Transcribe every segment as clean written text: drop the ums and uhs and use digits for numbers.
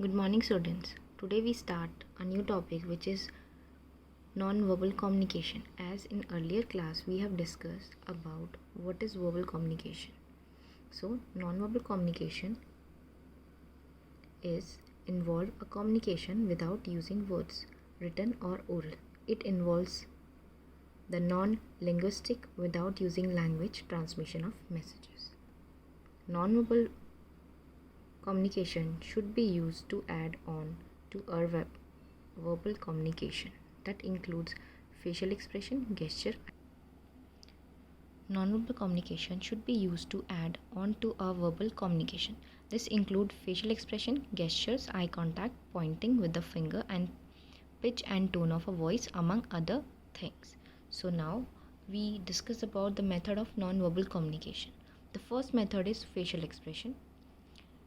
Good morning, students. Today we start a new topic which is non-verbal communication. As in earlier class we have discussed about what is verbal communication. So non-verbal communication is involve a communication without using words, written or oral. It involves the non-linguistic without using language transmission of messages. Non-verbal communication should be used to add on to our verbal communication. That includes facial expression, gesture. Nonverbal communication should be used to add on to our verbal communication. This includes facial expression, gestures, eye contact, pointing with the finger, and pitch and tone of a voice, among other things. So now we discuss about the method of nonverbal communication. The first method is facial expression.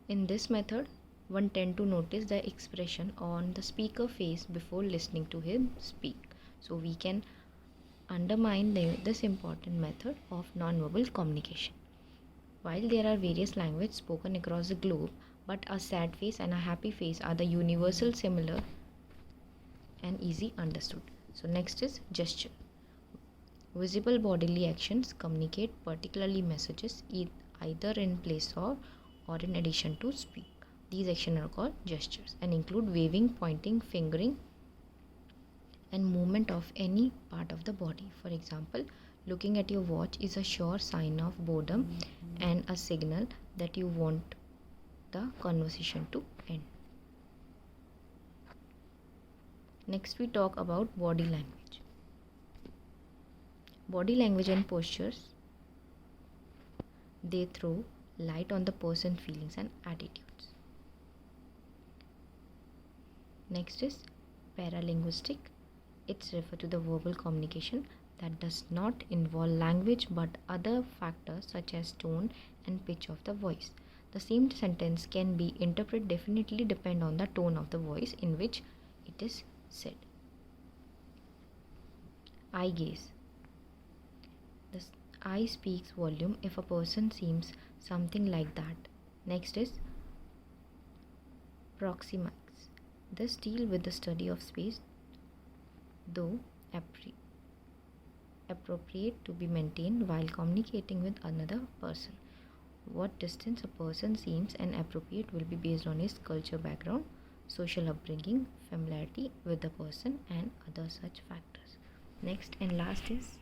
In this method, one tend to notice the expression on the speaker face before listening to him speak. So we can undermine this important method of non-verbal communication. While there are various languages spoken across the globe, but a sad face and a happy face are the universal, similar and easy understood. So next is gesture. Visible bodily actions communicate particularly messages either in place of or in addition to speak. These actions are called gestures and include waving, pointing, fingering, and movement of any part of the body. For example, looking at your watch is a sure sign of boredom and a signal that you want the conversation to end. Next, we talk about body language. Body language and postures, they throw light on the person's feelings and attitudes. Next is paralinguistic. It's referred to the verbal communication that does not involve language but other factors such as tone and pitch of the voice. The same sentence can be interpreted differently depending on the tone of the voice in which it is said. Eye gaze. The eye speaks volume if a person seems something like that. Next is proxemics. This deals with the study of space, though appropriate to be maintained while communicating with another person. What distance a person seems and appropriate will be based on his culture background, social upbringing, familiarity with the person, and other such factors. Next and last is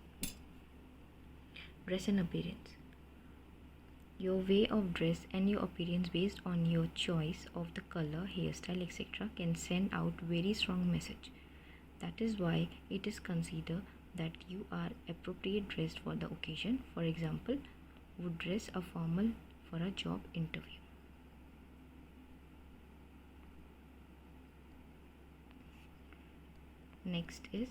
dress and appearance. Your way of dress and your appearance based on your choice of the color, hairstyle, etc. can send out very strong message. That is why it is considered that you are appropriate dressed for the occasion. For example, would dress a formal for a job interview. Next is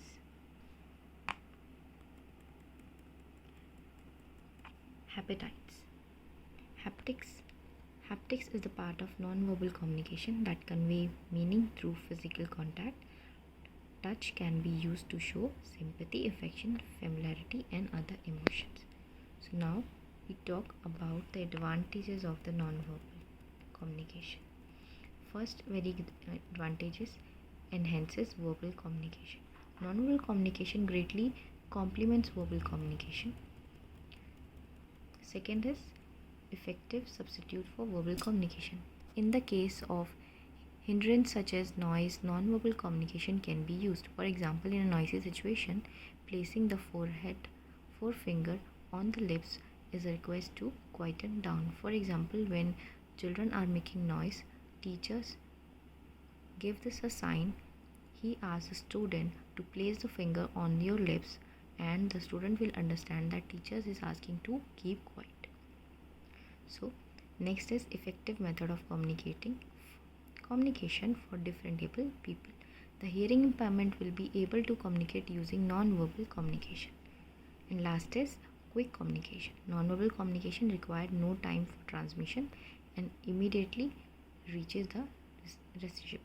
haptics. Haptics is the part of non-verbal communication that convey meaning through physical contact. Touch can be used to show sympathy, affection, familiarity, and other emotions. So now we talk about the advantages of the non-verbal communication. First very good advantage is enhances verbal communication. Non-verbal communication greatly complements verbal communication. Second is effective substitute for verbal communication. In the case of hindrance such as noise, non-verbal communication can be used. For example, in a noisy situation, placing the forefinger on the lips is a request to quieten down. For example, when children are making noise, teachers give this a sign. He asks the student to place the finger on your lips, and the student will understand that teachers is asking to keep quiet. So next is effective method of communication for different able people. The hearing impairment will be able to communicate using non-verbal communication. And last is quick communication. Non-verbal communication required no time for transmission and immediately reaches the recipient.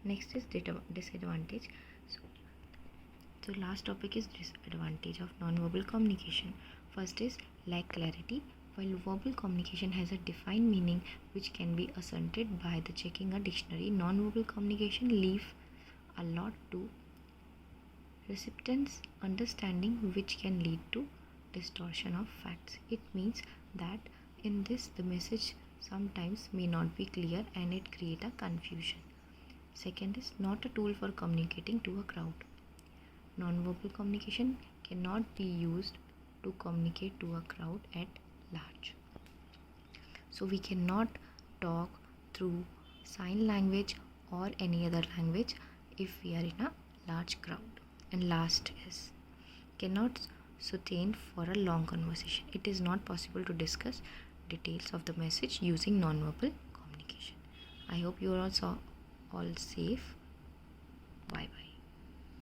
Next is disadvantage. So last topic is disadvantage of non-verbal communication. First is lack clarity. While verbal communication has a defined meaning which can be ascertained by the checking a dictionary, non-verbal communication leaves a lot to recipient's understanding, which can lead to distortion of facts. It means that in this the message sometimes may not be clear and it create a confusion. Second is not a tool for communicating to a crowd. Non-verbal communication cannot be used to communicate to a crowd at large. So we cannot talk through sign language or any other language if we are in a large crowd. And last is cannot sustain for a long conversation. It is not possible to discuss details of the message using non-verbal communication. I hope you are also all safe. Bye bye.